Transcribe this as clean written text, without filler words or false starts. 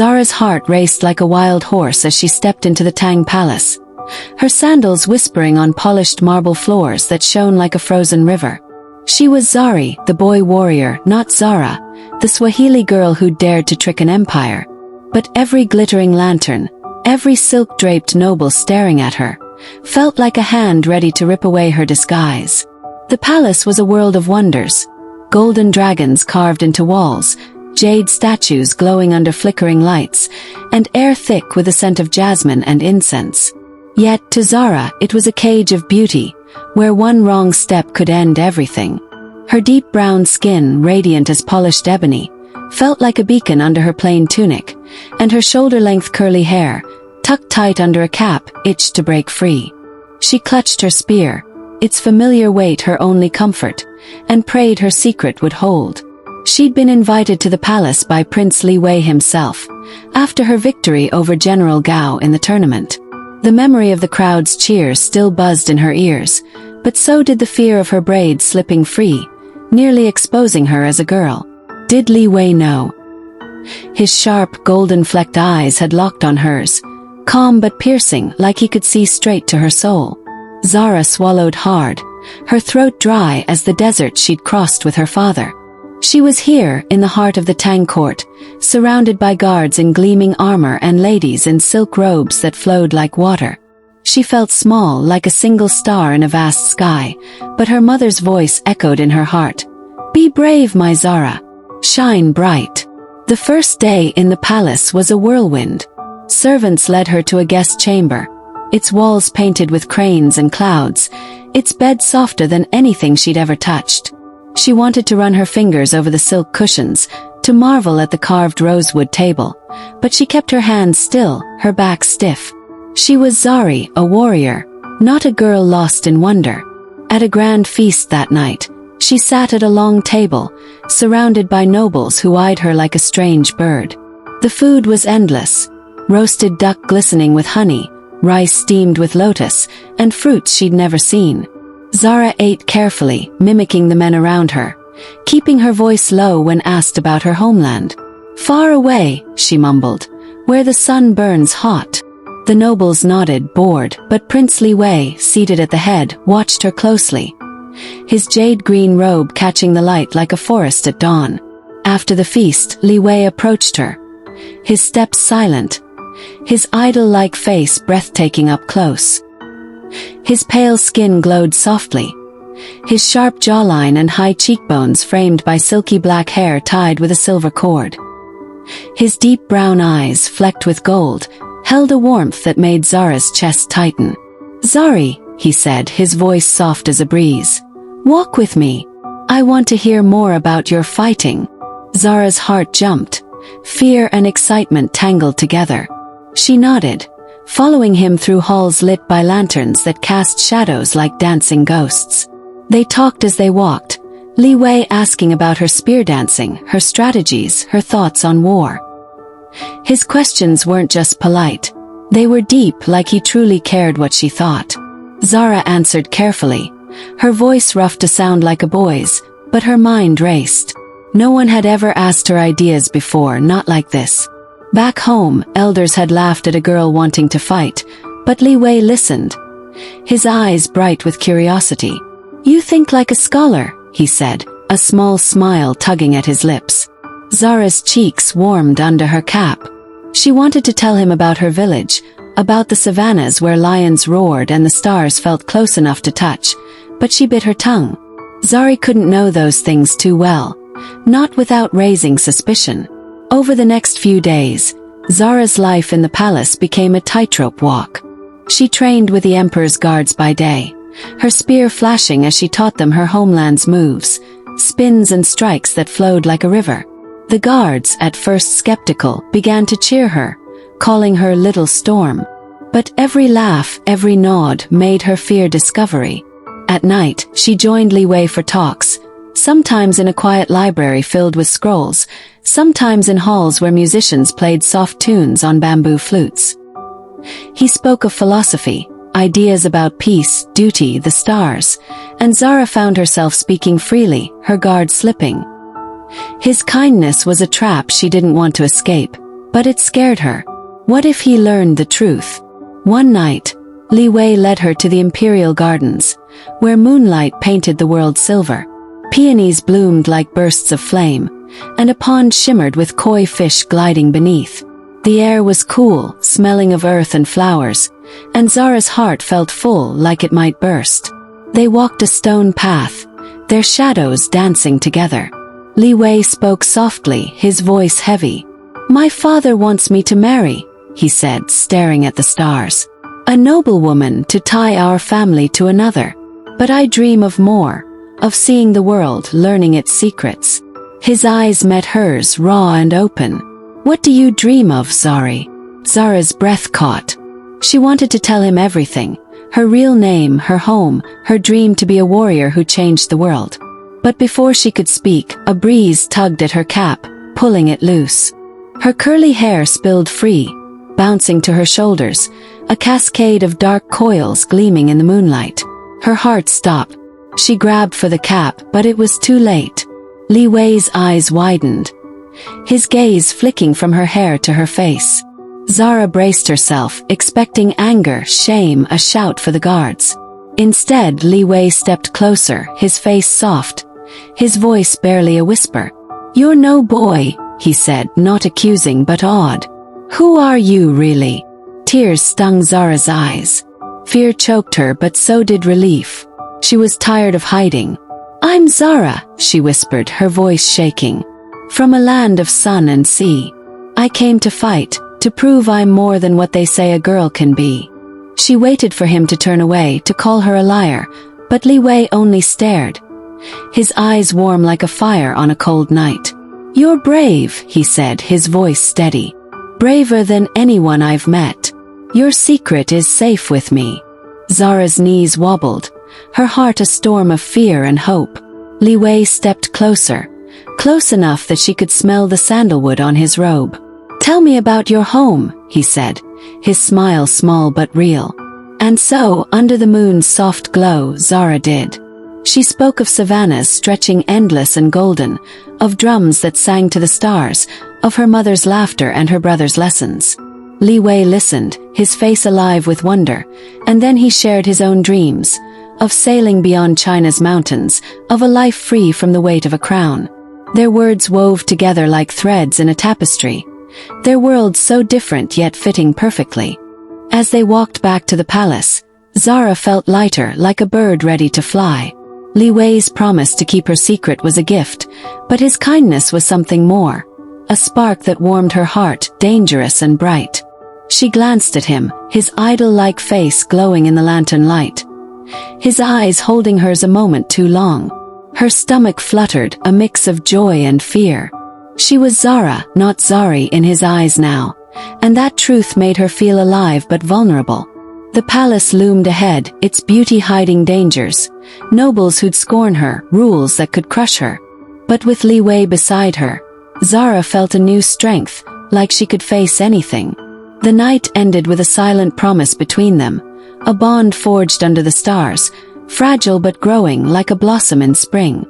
Zahra's heart raced like a wild horse as she stepped into the Tang Palace, her sandals whispering on polished marble floors that shone like a frozen river. She was Zari, the boy warrior, not Zahra, the Swahili girl who dared to trick an empire. But every glittering lantern, every silk-draped noble staring at her, felt like a hand ready to rip away her disguise. The palace was a world of wonders. Golden dragons carved into walls, jade statues glowing under flickering lights, and air thick with the scent of jasmine and incense. Yet, to Zahra, it was a cage of beauty, where one wrong step could end everything. Her deep brown skin, radiant as polished ebony, felt like a beacon under her plain tunic, and her shoulder-length curly hair, tucked tight under a cap, itched to break free. She clutched her spear, its familiar weight her only comfort, and prayed her secret would hold. She'd been invited to the palace by Prince Li Wei himself, after her victory over General Gao in the tournament. The memory of the crowd's cheers still buzzed in her ears, but so did the fear of her braids slipping free, nearly exposing her as a girl. Did Li Wei know? His sharp, golden-flecked eyes had locked on hers, calm but piercing, like he could see straight to her soul. Zahra swallowed hard, her throat dry as the desert she'd crossed with her father. She was here, in the heart of the Tang court, surrounded by guards in gleaming armor and ladies in silk robes that flowed like water. She felt small, like a single star in a vast sky, but her mother's voice echoed in her heart. "Be brave, my Zahra. Shine bright." The first day in the palace was a whirlwind. Servants led her to a guest chamber, its walls painted with cranes and clouds, its bed softer than anything she'd ever touched. She wanted to run her fingers over the silk cushions, to marvel at the carved rosewood table, but she kept her hands still, her back stiff. She was Zari, a warrior, not a girl lost in wonder. At a grand feast that night, she sat at a long table, surrounded by nobles who eyed her like a strange bird. The food was endless: roasted duck glistening with honey, rice steamed with lotus, and fruits she'd never seen. Zahra ate carefully, mimicking the men around her, keeping her voice low when asked about her homeland. "Far away," she mumbled, "where the sun burns hot." The nobles nodded, bored, but Prince Li Wei, seated at the head, watched her closely, his jade-green robe catching the light like a forest at dawn. After the feast, Li Wei approached her, his steps silent, his idol-like face breathtaking up close. His pale skin glowed softly, his sharp jawline and high cheekbones framed by silky black hair tied with a silver cord. His deep brown eyes, flecked with gold, held a warmth that made Zahra's chest tighten. "Zari," he said, his voice soft as a breeze, "walk with me. I want to hear more about your fighting." Zahra's heart jumped, fear and excitement tangled together. She nodded, following him through halls lit by lanterns that cast shadows like dancing ghosts. They talked as they walked, Li Wei asking about her spear dancing, her strategies, her thoughts on war. His questions weren't just polite. They were deep, like he truly cared what she thought. Zahra answered carefully, her voice rough to sound like a boy's, but her mind raced. No one had ever asked her ideas before, not like this. Back home, elders had laughed at a girl wanting to fight, but Li Wei listened, his eyes bright with curiosity. "You think like a scholar," he said, a small smile tugging at his lips. Zahra's cheeks warmed under her cap. She wanted to tell him about her village, about the savannas where lions roared and the stars felt close enough to touch, but she bit her tongue. Zari couldn't know those things too well, not without raising suspicion. Over the next few days, Zahra's life in the palace became a tightrope walk. She trained with the emperor's guards by day, her spear flashing as she taught them her homeland's moves, spins and strikes that flowed like a river. The guards, at first skeptical, began to cheer her, calling her Little Storm. But every laugh, every nod made her fear discovery. At night, she joined Li Wei for talks, sometimes in a quiet library filled with scrolls, sometimes in halls where musicians played soft tunes on bamboo flutes. He spoke of philosophy, ideas about peace, duty, the stars, and Zahra found herself speaking freely, her guard slipping. His kindness was a trap she didn't want to escape. But it scared her. What if he learned the truth? One night, Li Wei led her to the imperial gardens, where moonlight painted the world silver. Peonies bloomed like bursts of flame, and a pond shimmered with koi fish gliding beneath. The air was cool, smelling of earth and flowers, and Zahra's heart felt full like it might burst. They walked a stone path, their shadows dancing together. Li Wei spoke softly, his voice heavy. "My father wants me to marry," he said, staring at the stars. "A noblewoman to tie our family to another. But I dream of more, of seeing the world, learning its secrets." His eyes met hers, raw and open. "What do you dream of, Zari?" Zahra's breath caught. She wanted to tell him everything. Her real name, her home, her dream to be a warrior who changed the world. But before she could speak, a breeze tugged at her cap, pulling it loose. Her curly hair spilled free, bouncing to her shoulders, a cascade of dark coils gleaming in the moonlight. Her heart stopped. She grabbed for the cap, but it was too late. Li Wei's eyes widened, his gaze flicking from her hair to her face. Zahra braced herself, expecting anger, shame, a shout for the guards. Instead, Li Wei stepped closer, his face soft, his voice barely a whisper. "You're no boy," he said, not accusing but awed. "Who are you really?" Tears stung Zahra's eyes. Fear choked her, but so did relief. She was tired of hiding. "I'm Zahra," she whispered, her voice shaking. "From a land of sun and sea. I came to fight, to prove I'm more than what they say a girl can be." She waited for him to turn away, to call her a liar, but Li Wei only stared, his eyes warm like a fire on a cold night. "You're brave," he said, his voice steady. "Braver than anyone I've met. Your secret is safe with me." Zahra's knees wobbled, her heart a storm of fear and hope. Li Wei stepped closer, close enough that she could smell the sandalwood on his robe. "Tell me about your home," he said, his smile small but real. And so, under the moon's soft glow, Zahra did. She spoke of savannas stretching endless and golden, of drums that sang to the stars, of her mother's laughter and her brother's lessons. Li Wei listened, his face alive with wonder, and then he shared his own dreams, of sailing beyond China's mountains, of a life free from the weight of a crown. Their words wove together like threads in a tapestry, their worlds so different yet fitting perfectly. As they walked back to the palace, Zahra felt lighter, like a bird ready to fly. Li Wei's promise to keep her secret was a gift, but his kindness was something more, a spark that warmed her heart, dangerous and bright. She glanced at him, his idol-like face glowing in the lantern light, his eyes holding hers a moment too long. Her stomach fluttered, a mix of joy and fear. She was Zahra, not Zari, in his eyes now, and that truth made her feel alive but vulnerable. The palace loomed ahead, its beauty hiding dangers, nobles who'd scorn her, rules that could crush her. But with Li Wei beside her, Zahra felt a new strength, like she could face anything. The night ended with a silent promise between them, a bond forged under the stars, fragile but growing like a blossom in spring.